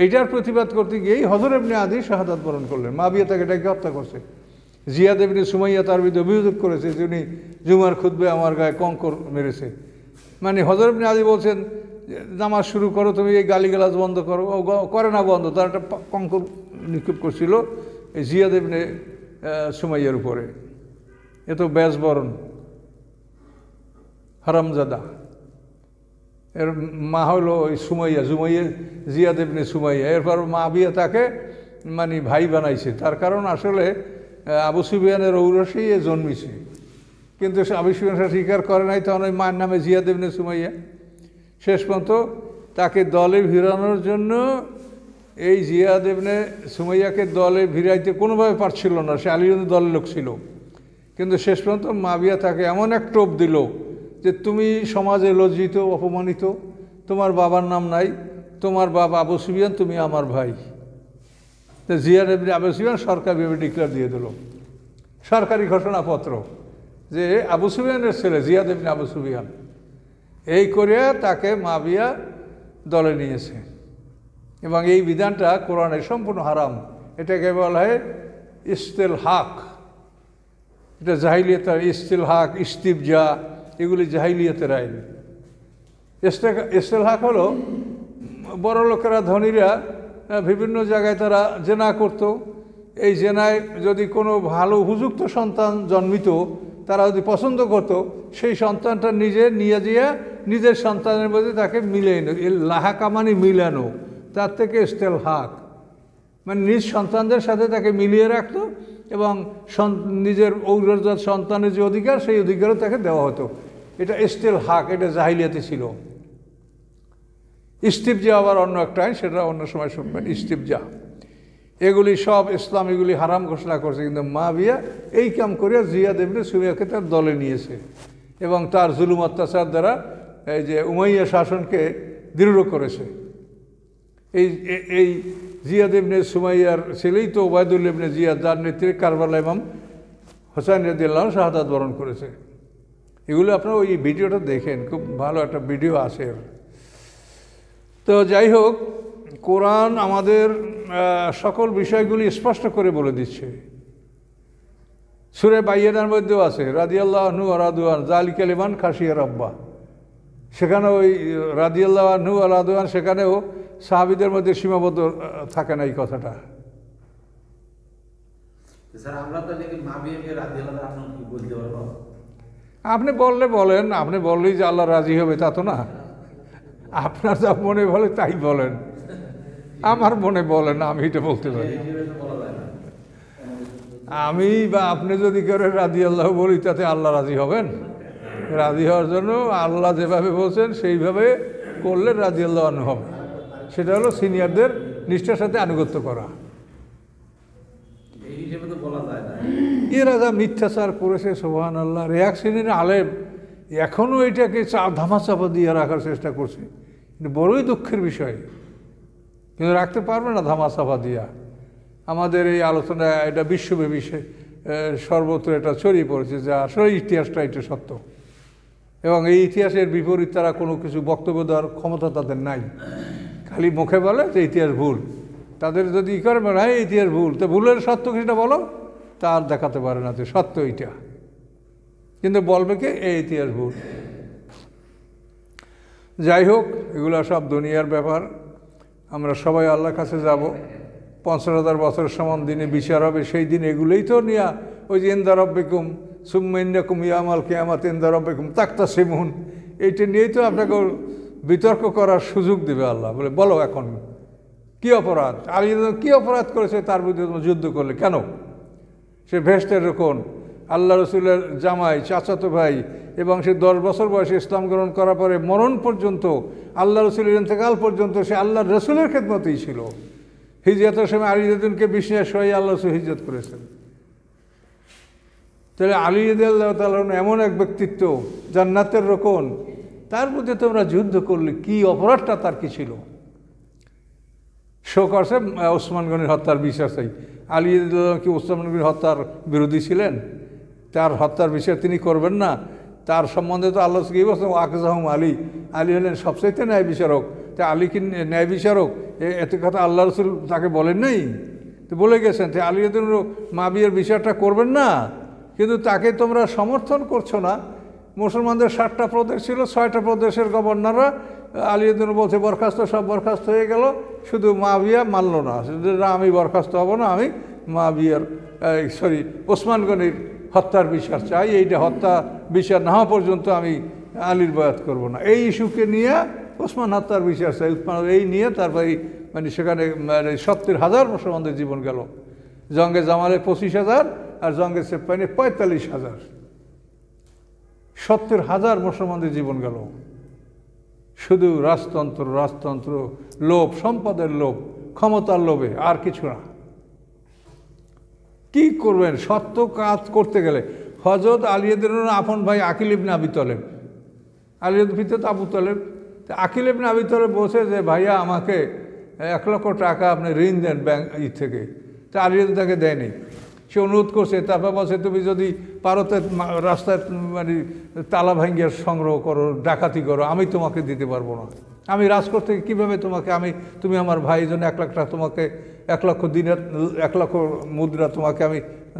এইটার প্রতিবাদ করতে গিয়েই হযর ইবনে আদি শাহাদাত বরণ করলেন। মুআবিয়া তাকে ডেকে হত্যা করছে। জিয়াদ ইবনে সুমাইয়া তার বিরুদ্ধে অভিযোগ করেছে যে উনি জুমার খুতবে আমার গায়ে কঙ্কর মেরেছে। মানে হযরত ইবনে আলী বলছেন নামাজ শুরু করো, তুমি এই গালিগালাজ বন্ধ করো, ও করে না বন্ধ, তার একটা কঙ্কর নিক্ষেপ করছিল এই জিয়াদ ইবনে সুমাইয়ার উপরে। এ তো বেজবরণ হারামজাদা। এর মা হলো ওই সুমাইয়া, জিয়াদ ইবনে সুমাইয়া। এরপর মুআবিয়া তাকে মানে ভাই বানাইছে, তার কারণ আসলে আবু সুফিয়ানের ঔরসেই এ জন্মিছে, কিন্তু আবু সুফিয়ান স্বীকার করে নাই, তখন ওই মায়ের নামে জিয়াদ ইবনে সুমাইয়া। শেষ পর্যন্ত তাকে দলে ভিড়ানোর জন্য এই জিয়াদ ইবনে সুমাইয়াকে দলে ভিড়াইতে কোনোভাবে পারছিল না, সে আলীর দলের লোক ছিল। কিন্তু শেষ পর্যন্ত মুআবিয়া তাকে এমন এক টোপ দিল যে তুমি সমাজে লজ্জিত, অপমানিত, তোমার বাবার নাম নাই, তোমার বাবা আবু সুফিয়ান, তুমি আমার ভাই। তো জিয়াদ ইবনে আবু সুফিয়ান সরকারিভাবে ডিক্লেয়ার দিয়ে দিল, সরকারি ঘোষণাপত্র, যে আবু সুফিয়ানের ছেলে জিয়াদ ইবনে আবু সুফিয়ান। এই করে তাকে মুআবিয়া দলে নিয়েছে। এবং এই বিধানটা কোরআনে সম্পূর্ণ হারাম। এটাকে বলা হয় ইস্তেলহাক। এটা জাহিলিয়াতের ইস্তেলহাক, ইস্তিবজা, এগুলি জাহিলিয়াতের আইন। ইস্তেলহাক হলো বড় লোকেরা, ধনীরা বিভিন্ন জায়গায় তারা জেনা করত। এই জেনায় যদি কোনো ভালো উপযুক্ত সন্তান জন্মিত, তারা যদি পছন্দ করত, সেই সন্তানটা নিজে নিয়ে যেয়ে নিজের সন্তানের মধ্যে তাকে মিলিয়ে নিত। লাহাকা মানে মিলানো, তার থেকে ইস্তেলহাক মানে নিজ সন্তানদের সাথে তাকে মিলিয়ে রাখত এবং নিজের ঔরজাত সন্তানের যে অধিকার, সেই অধিকারও তাকে দেওয়া হতো। এটা ইস্তেলহাক, এটা জাহিলিয়াতে ছিল। ইস্তিবজা আবার অন্য একটা আইন, সেটা অন্য সময় শুনবেন। ইস্তিবজা এগুলি সব ইসলাম এগুলি হারাম ঘোষণা করছে, কিন্তু মুআবিয়া এই কাম করিয়া জিয়াদ ইবনে সুমাইয়াকে তার দলে নিয়েছে এবং তার জুলুম অত্যাচার দ্বারা এই যে উমাইয়া শাসনকে দৃঢ় করেছে। এই জিয়াদ ইবনে সুমাইয়ার ছেলেই তো ওবায়দুল ইবনে জিয়াদ, যার নেতৃত্বে কারবালা ইমাম হোসেন রাদিয়াল্লাহু আনহু শাহাদাত বরণ করেছে। এগুলো আপনারা ওই ভিডিওটা দেখেন, খুব ভালো একটা ভিডিও আছে। তো যাই হোক, কোরআন আমাদের সকল বিষয়গুলি স্পষ্ট করে বলে দিচ্ছে। সূরা বাইয়িনার মধ্যেও আছে রাদিয়াল্লাহু আনহু ওয়া রাদু আন যালিকা লিমান খাশিয়া রাব্বা। সেখানে ওই রাদিয়াল্লাহু আনহু ওয়া রাদু আন, সেখানেও সাহাবীদের মধ্যে সীমাবদ্ধ থাকে না এই কথাটা। আপনি বললে বলেন, আপনি বললেই যে আল্লাহ রাজি হবে তা তো না। আপনার যা মনে বলে তাই বলেন, আমার মনে বলেন, আমি এটা বলতে পারি। আমি বা আপনি যদি করে রাদিয়াল্লাহ বলি, তাতে আল্লাহ রাজি হবেন? রাজি হওয়ার জন্য আল্লাহ যেভাবে বলছেন সেইভাবে করলে রাদিয়াল্লাহু আনহু হবে। সেটা হলো সিনিয়রদের নিষ্ঠার সাথে আনুগত্য করা। এরা যা মিথ্যাচার করেছে, সুবহানাল্লাহ, রিয়াকশনের আলেম এখনও এটাকে ধামাচাপা দিয়ে রাখার চেষ্টা করছে। কিন্তু বড়ই দুঃখের বিষয়, কিন্তু রাখতে পারবে না ধামাচাপা দিয়া। আমাদের এই আলোচনা এটা বিশ্বব্যাপী সর্বত্র এটা ছড়িয়ে পড়েছে যে আসলে ইতিহাসটা এটা সত্য, এবং এই ইতিহাসের বিপরীত তারা কোনো কিছু বক্তব্য দেওয়ার ক্ষমতা তাদের নাই। খালি মুখে বলে যে ইতিহাস ভুল। তাদের যদি ই করে না ইতিহাস ভুল, তো ভুলের সত্য কিছুটা বলো, তার দেখাতে পারে না যে সত্য এইটা, কিন্তু বলবে কি এই ইতিহাস ভুল। যাই হোক, এগুলো সব দুনিয়ার ব্যাপার। আমরা সবাই আল্লাহর কাছে যাব। 50,000 বছর সমান দিনে বিচার হবে, সেই দিন এগুলোই তো নিয়া ওই যে ইনদা রাব্বিকুম সুম্মা ইন্নাকুম ইয়াউমাল কিয়ামাতি ইনদা রাব্বিকুম তাখতাসিমুন, এইটা নিয়েই তো আপনাকে বিতর্ক করার সুযোগ দেবে আল্লাহ। বলে বলো এখন কী অপরাধ, আলী কী অপরাধ করেছে, তার বিরুদ্ধে তোমরা যুদ্ধ করলে কেন? সে ভেস্টের রোকন, আল্লাহ রসুলের জামাই, চাচাতো ভাই, এবং সে 10 বছর বয়সে ইসলাম গ্রহণ করার পরে মরণ পর্যন্ত, আল্লাহ রসুলের ইন্তেকাল পর্যন্ত সে আল্লাহ রসুলের খেদমতেই ছিল। হিজরতের সময় আলী রাদিয়াল্লাহু আনহুকে বিশ্বাস হয়ে আল্লাহ রসুল হিজরত করেছেন। তাহলে আলী রাদিয়াল্লাহু তাআলা এমন এক ব্যক্তিত্ব, জান্নাতের রোকন, তার মধ্যে তোমরা যুদ্ধ করলে কি অপরাধটা তার কি ছিল? শো করছে ওসমান গনির হত্যার বিচার চাই। আলী রাদিয়াল্লাহু কি ওসমান গনির হত্যার বিরোধী ছিলেন? তার হত্যার বিচার তিনি করবেন না? তার সম্বন্ধে তো আল্লাহ কি বলছেন, আকজাহুম আলী, আলী হলেন সবচাইতে ন্যায় বিচারক। তা আলী কি ন্যায় বিচারক? এত কথা আল্লাহ রসুল তাকে বলেন নাই? তো বলে গেছেন যে আলিউদ্দিন মাবিয়ার বিচারটা করবেন না, কিন্তু তাকে তোমরা সমর্থন করছো না। মুসলমানদের 7টা প্রদেশ ছিল, 6টা প্রদেশের গভর্নররা আলিউদ্দিন বলছে বরখাস্ত, সব বরখাস্ত হয়ে গেল, শুধু মাবিয়া মানল না, আমি বরখাস্ত হব না, আমি মাবিয়ার ওসমান গনির হত্যার বিচার চাই, এইটা হত্যা বিচার না হওয়া পর্যন্ত আমি আলীর বয়াত করব না। এই ইস্যুকে নিয়ে ওসমান হত্যার বিচার চাই, এই নিয়ে তারপরে মানে সেখানে 70,000 মুসলমানদের জীবন গেল। জঙ্গে জামালে 25,000 আর জঙ্গে সেপ্পাইনে 45,000, 70,000 মুসলমানদের জীবন গেল শুধু রাজতন্ত্র, লোভ, সম্পদের লোভ, ক্ষমতার লোভে, আর কিছু না। কি করবেন সত্য কাজ করতে গেলে? হযরত আলিউদ্দিন আপন ভাই আকিল ইবনে আবি তালেব, আলিউদ্দিন ভিতরে আবু তালেব, আকিল ইবনে আবি তালেব বলছে যে ভাইয়া আমাকে 1 লক্ষ টাকা আপনি ঋণ দেন ব্যাংক থেকে। তা আলিউদ্দিন তাকে দেয়নি, সে অনুরোধ করছে। তারপর বলছে তুমি যদি পারো রাস্তায় মানে তালা ভাঙ্গিয়ে সংগ্রহ করো, ডাকাতি করো, আমি তোমাকে দিতে পারবো না। আমি রাজকোট থেকে কীভাবে তোমাকে, তুমি আমার ভাই, এই জন্য 1 লাখ টাকা তোমাকে, 1 লক্ষ দিনের 1 লক্ষ মুদ্রা তোমাকে আমি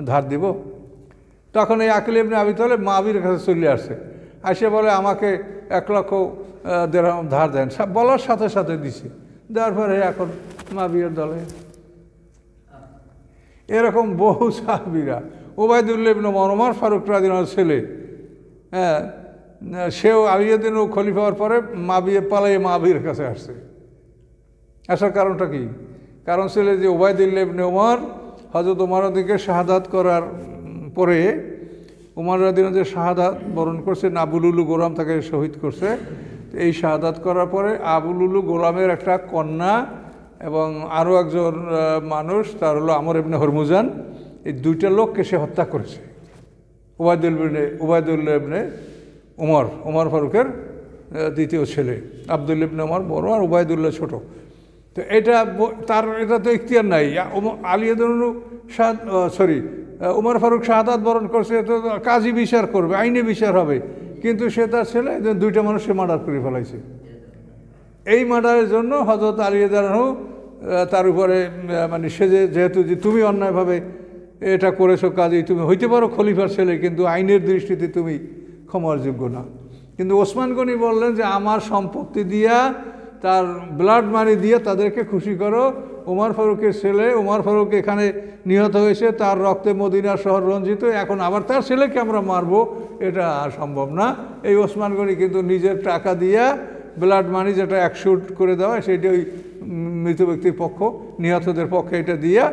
ধার দিব। তখন এই আকিল ইবনে আবি তালেব মাবির কাছে চলে আসছে, আসে বলে আমাকে 1 লক্ষ দিরহাম ধার দেন। বলার সাথে সাথে দিছে, দেওয়ার পরে এখন মাবিয়ার দলে। এরকম বহু সাহাবীরা, উবাইদুল্লাহ ইবনে ওমর ফারুক রাদিয়াল্লাহু ছেলে, হ্যাঁ, সেও আলিউদ্দিন খলিফা হওয়ার পরে পালাইয়ে মাবির কাছে আসছে। আসার কারণটা কি? কারণ ছিল যে উবাইদুল্লাহ ইবনে ওমর হযরত ওমরকে শাহাদাত করার পরে, ওমর রাদিয়াল্লাহু যে শাহাদাত বরণ করছে, আবুল উলু গোলাম তাকে শহীদ করছে। এই শাহাদাত করার পরে আবুল উলু গোলামের একটা কন্যা এবং আরও একজন মানুষ, তার হলো আমর ইবনে হরমুজান, এই 2টা লোককে সে হত্যা করেছে। উবাইদুল্লাহ ইবনে ওমর ফারুকের দ্বিতীয় ছেলে, আবদুল্লাহ ইবনে ওমর বড় আর উবাইদুল্লাহ ছোট। তো এটা তো ইখতিয়ার নাই। ওমর ফারুক শাহাদাত বরণ করছে, তো কাজী বিচার করবে, আইনি বিচার হবে, কিন্তু সে তার ছেলে 2টা মানুষকে মার্ডার করে ফেলাইছে। এই মার্ডারের জন্য হযরত আলিউদ্দিন তার উপরে মানে সে যেহেতু যে তুমি অন্যায়ভাবে এটা করেছো, কাজেই তুমি হইতে পারো খলিফার ছেলে, কিন্তু আইনের দৃষ্টিতে তুমি ক্ষমার যোগ্য না। কিন্তু ওসমান গনি বললেন যে আমার সম্পত্তি দিয়া, তার ব্লাড মানি দিয়ে তাদেরকে খুশি করো। ওমর ফারুকের ছেলে, ওমর ফারুক এখানে নিহত হয়েছে, তার রক্তে মদিনা শহর রঞ্জিত, এখন আবার তার ছেলেকে আমরা মারবো, এটা আর সম্ভব না। এই ওসমান গনি কিন্তু নিজের টাকা দিয়া ব্লাড মানি যেটা 100 করে দেওয়া, সেটা ওই মৃত ব্যক্তির পক্ষ, নিহতদের পক্ষে এটা দিয়া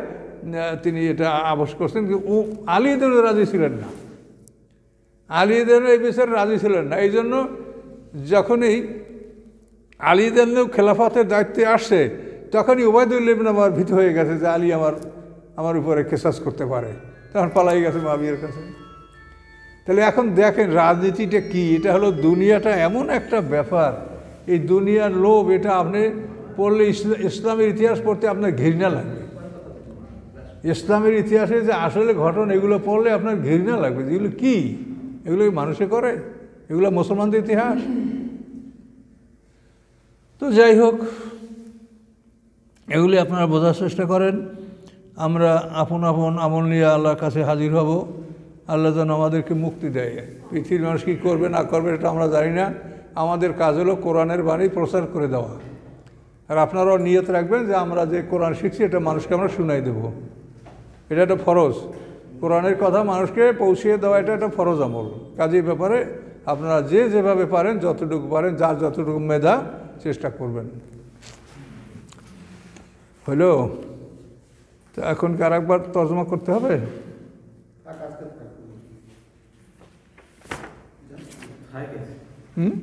তিনি এটা আবশ করছেন। কিন্তু আলিউদ্দিন রাজি ছিলেন না, আলিউদ্দিন এই বিচারে রাজি ছিলেন না। এই জন্য যখনই আলিউদ্দিন খেলাফতের দায়িত্বে আসছে, তখনই উবাইদুল্লাহ ইবনে ওমর ভীত হয়ে গেছে যে আলী আমার উপরে কেসাস করতে পারে, তখন পালাই গেছে মাবিয়ার কাছে। তাহলে এখন দেখেন রাজনীতিটা কি। এটা হলো দুনিয়াটা এমন একটা ব্যাপার, এই দুনিয়ার লোভ, এটা আপনি পড়লে ইসলামের ইতিহাস পড়তে আপনার ঘৃণা লাগবে। ইসলামের ইতিহাসে যে আসলে ঘটনা, এগুলো পড়লে আপনার ঘৃণা লাগবে। এগুলো কি? এগুলো মানুষে করে? এগুলো মুসলমানদের ইতিহাস? তো যাই হোক, এগুলি আপনারা বোঝার চেষ্টা করেন। আমরা আপন আপন আমল নিয়ে আল্লাহর কাছে হাজির হব। আল্লাহ যেন আমাদেরকে মুক্তি দেয়। পৃথিবীর মানুষ কী করবে না করবে এটা আমরা জানি না। আমাদের কাজ হলো কোরআনের বাণী প্রচার করে দেওয়া। আর আপনারাও নিয়ত রাখবেন যে আমরা যে কোরআন শিখছি এটা মানুষকে আমরা শুনাই দেব। এটা একটা ফরজ, কোরআনের কথা মানুষকে পৌঁছিয়ে দেওয়া এটা একটা ফরজ আমল। কাজেই ব্যাপারে আপনারা যে যেভাবে পারেন, যতটুকু পারেন, যার যতটুকু মেধা, চেষ্টা করবেন। হইল? তো এখন কি আর একবার তর্জমা করতে হবে? হুম।